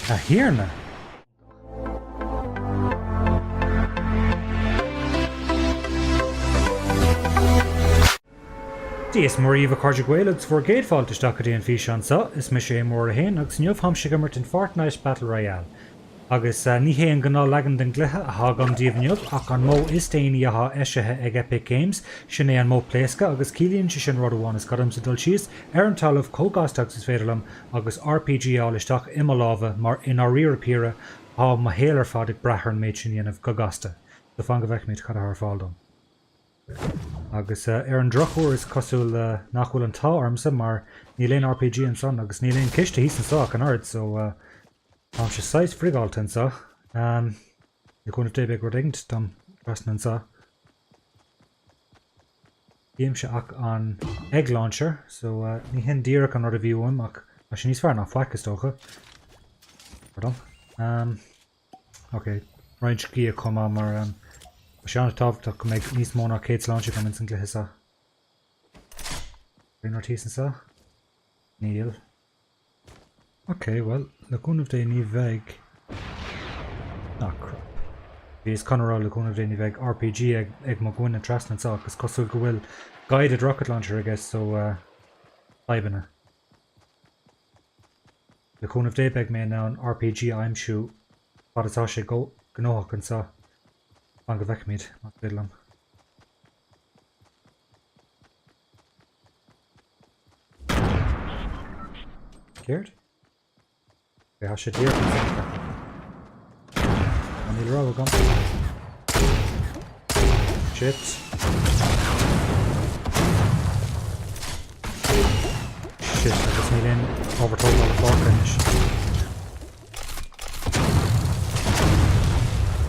A hiarna. Díos moríomh Teagmháil agus bhór géadfáilte isteach go dtí an bhfíseán sa, is me sé mór a héin agus nniuh ham sig imirt in Fortnite Battle Royale. Agus ní héan gná legan den glutha a thugam díomhniuh ach an mó is daoine atá eisithe ag Epic Games sin é an bPléascfar agus cílíonn si sin rud amháin is gadam sa dul síos ar an talamh cógásteach is féidirlam agus RPG áil isteach imime lámha mar inar riar píre á má héalar fad ag brethar an méid sin dhéanamh go gasta. Do fan go bheith méid cad ar fáildom. Agus ar an drochúir is cosúil nachhfuil an tá armsa mar ní léon RPG an son agus ní léon ciste hí an sách an ard so am se 6 frigáilte an sa. I gúnmh dé go rigint dom trasna an sa. Bhíam se ach an egg launcher so ní hen díreach an rud a bhíúim ach sin níos fear nach fleicas tócha. Pardon. Ok, roiint cí a comá mar Seanna tábhachtach go méid níos mó ná céad launcher go min san glutha sa. Bhíon ortí san sa? Níl. Ok, well, le cúnmh dé ní bheith... crap. Bhís conará le cúnmh dé ní bheith RPG ag má gúin an trasna sa agus cosúil go bhfuil guided rocket launcher I guess so taibanna. Le cúnmh dé beag mé ná an RPG aimsú fad atá sé gnóach an sa. Fan go bheith míid, má féidirlam. Céirt? Bé ha sé dír an sa. An níl rá agam. Shit. Shit, agus ní léon overtóg á le fácanis.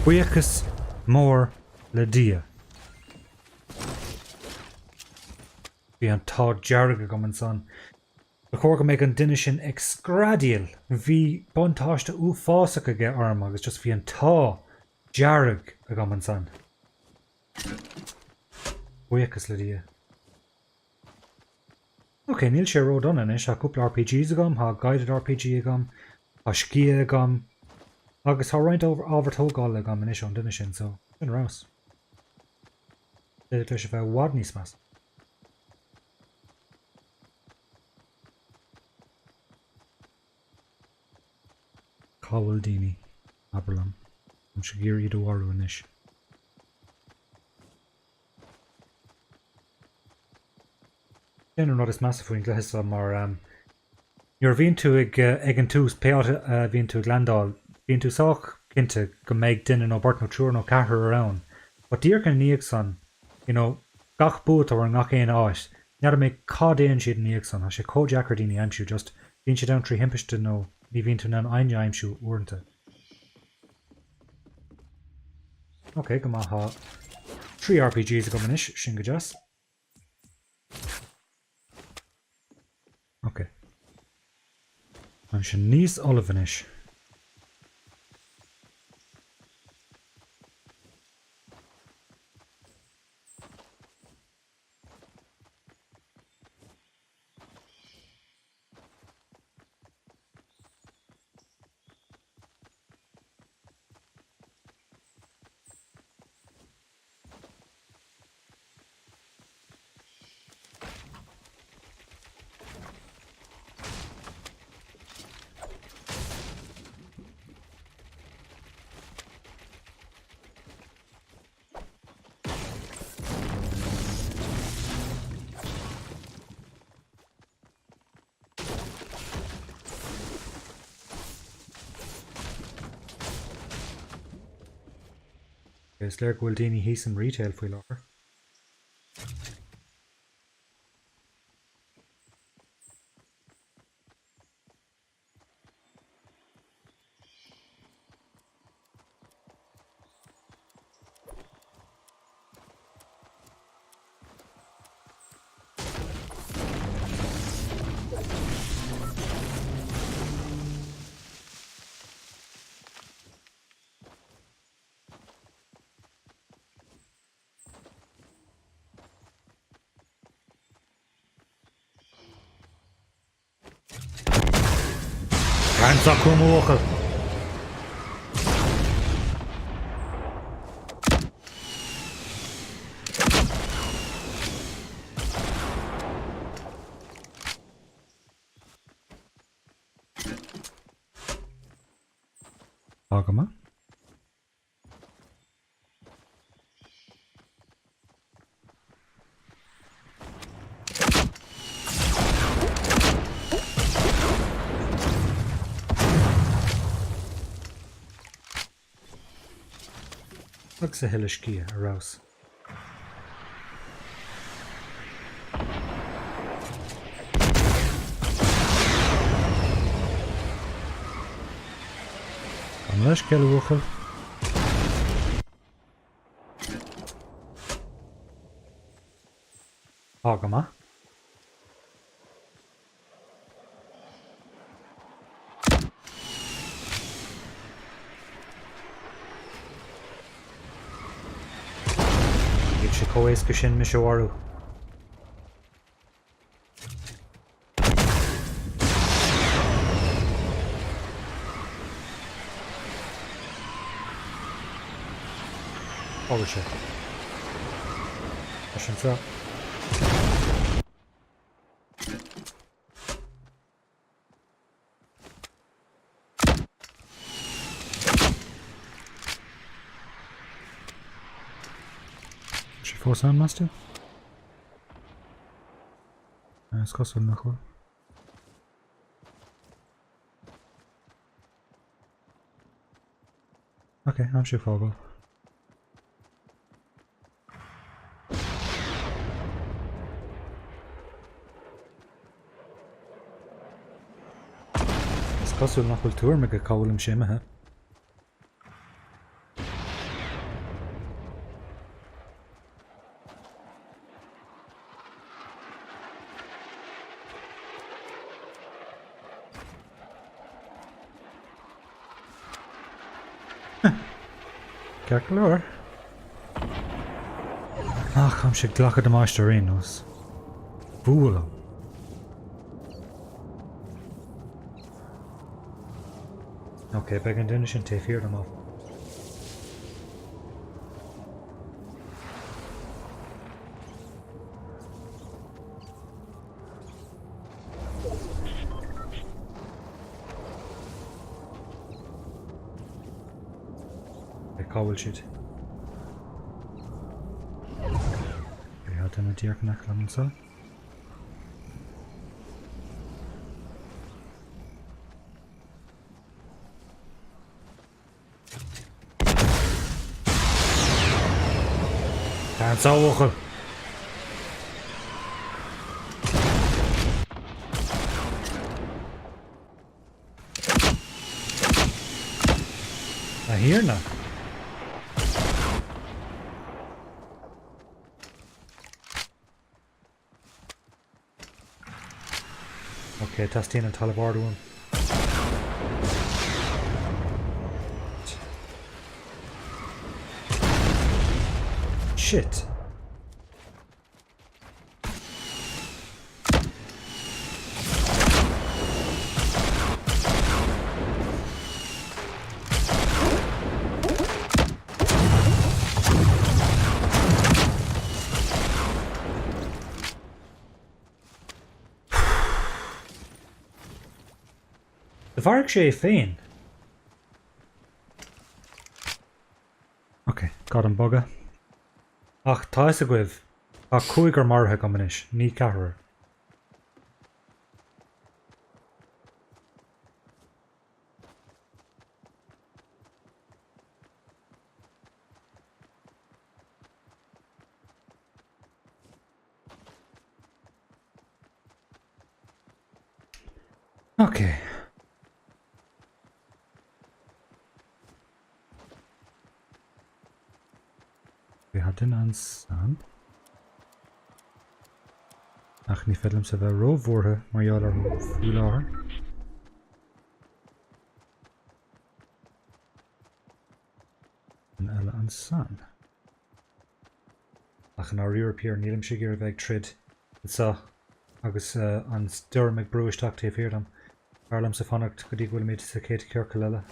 Buíochas mór le dia. Bhí an tá dearg agam an son. Le chóir go méid an duine sin ag scradial. Bhí buntáiste fásacha aige orm agus just bhí an tá dearg agam an son. Buíochas le dia. Ok, níl sé ród an inis, ha cúpla RPGs agam, ha guided RPG agam, ha scia agam, agus ha roiint ábhartógáil agam inis an duine sin, so sin rás. Déidir leis a bheith wad níos más. Cábhail daoine, aberlam, an se géir iad óharú inis. Sin an rud is measa faoin gluthasa mar nuair bhíonn tú ag an tús peáta bhíonn tú ag landáil, bhíonn tú sách cinnte go méid duine nó bart nó trúr nó cethir arán. Ba dír gan níag san, gach bút ar an ngach éon áis, nead méid cadéon siad níag san, a sé códeachar daoine aimsú, just bhíonn siad an trí himpeiste nó ní bhíonn tú ná aine aimsú uaireanta. Ok, go maith ha 3 RPGs go inis, sin go deas. Ok. An sin níos olivanish. Is léir bhfuil daoine híos an retail faoi láthair. Hands up, come walker. Ágama. Agus a hiile cí arás. An leis ceilúchail. Ágama. Sé cóéis go sin me seoharú. Ábhar sé. Leis an sa. Foscríobh más tú? Es cosú nach chuil. Ok, am siú fágáil. Is cosú nach chuil túir me go cabhfuilm simithe. Ceart go leor. Ach, am sé ghlachad amaistear aon os. Bhuail. Ok, beag an duine sin taobh am á. Cabhail siad. Bhí duna díoch le sa. Tá sábhachail. A hiarna. Okay, tastíon an talabhardún. Shit. Bharg sé féin. Ok, got an boga. Ach, tá is a gcuibh. Ach, cúig ar martha go manis, ní cethar. Ok. We hadden aan staan. Ach, ní fedlim sa bheith rómhórtha mar gheall ar fúláthar. An eile an san. Ach an áiríor píor nílim si gur bheith trid sa agus an stíorm ag brúisteach taobh hirdam. Arlam sa fannacht go dtí bhfuil míid sa céad cearca leile.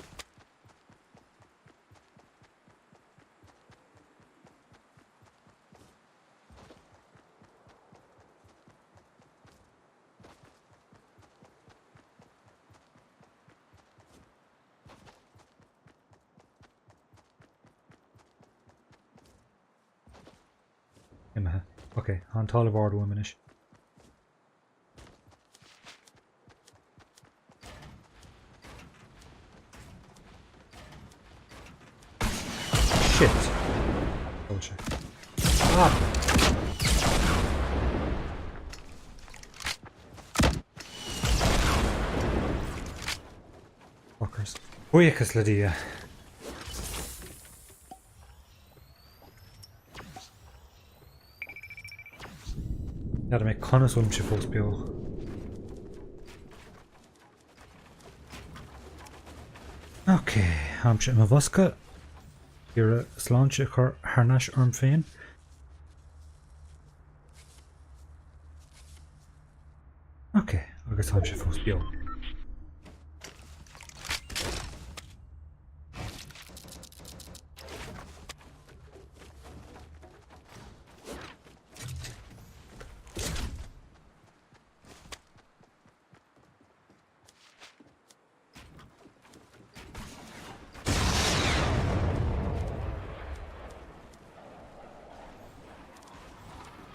Imethe. Ok, an talamh ardú iminis. Shit. Bullshit. Ah! Fuckers. Buíochas le dia. Gotta make conas si fós beag. Ok, hamse ma bhosca. Here a sláinte chur harnais orm féin. Ok, agus hamse fós beag.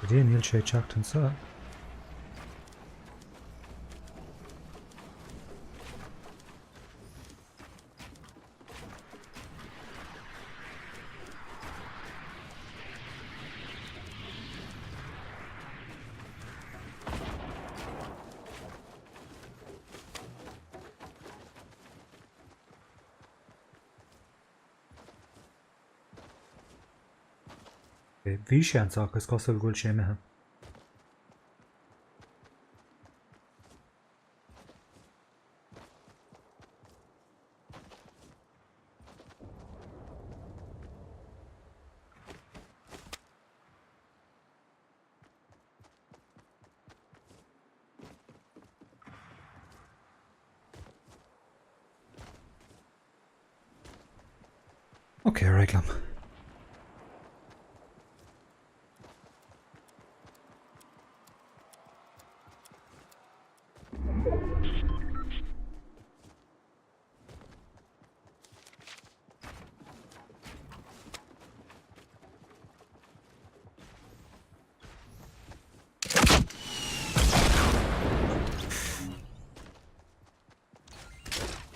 Díon níl sé teachtain sa. Bhfíseán agus cosúil gúil sé imethe. Ok, right liom.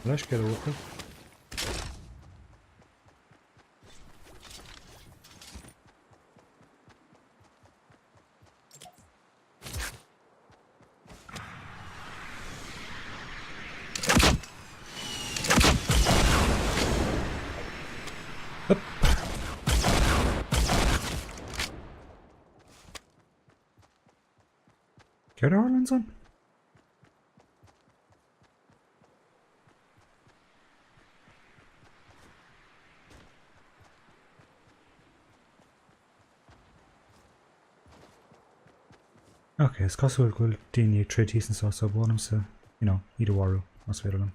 Leis get open. Up. Get Ireland's on. Okay, it's cosúil gúil daoine tríd híosann sa so bhánam sa, iad warú as féidir liom.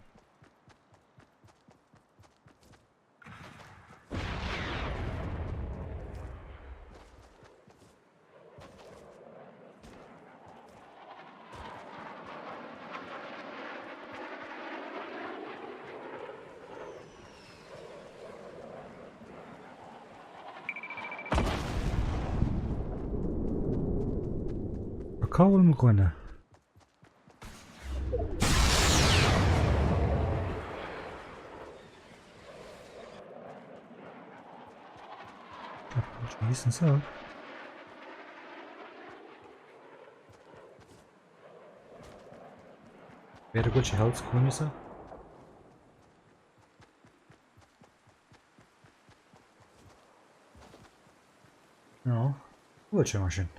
Cábhail mo gcoinne. Híosann sa. Beidir gúil sé heilt cúine sa. No, bhfuil sé mar sin.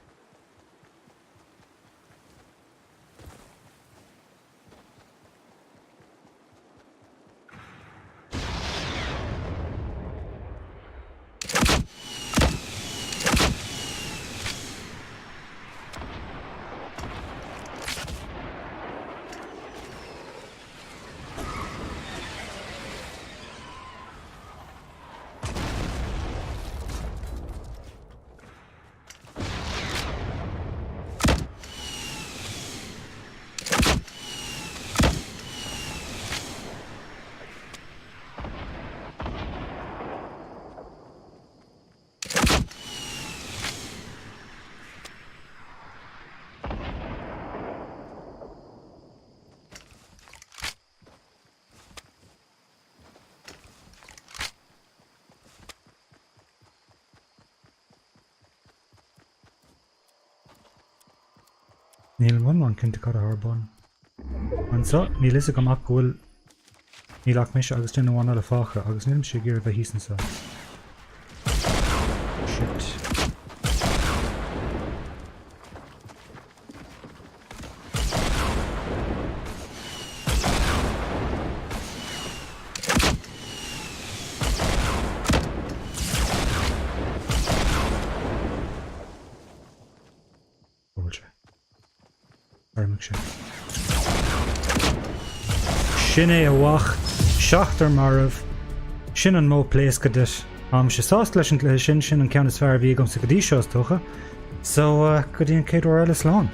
Níl man cinnte cad arbán. An sa, níl is go amach bhfuil nílach mis agus duine bhána le fácha agus nílim sé gur bheith hísan sa. Shit. Sin é a bhaach seachtar marmh sin an bPléascfar am sé sást leis an cluiche sin an ceannas fear bhí agam sa go dtí seo tucha, so go dtíon céad uair eile slán.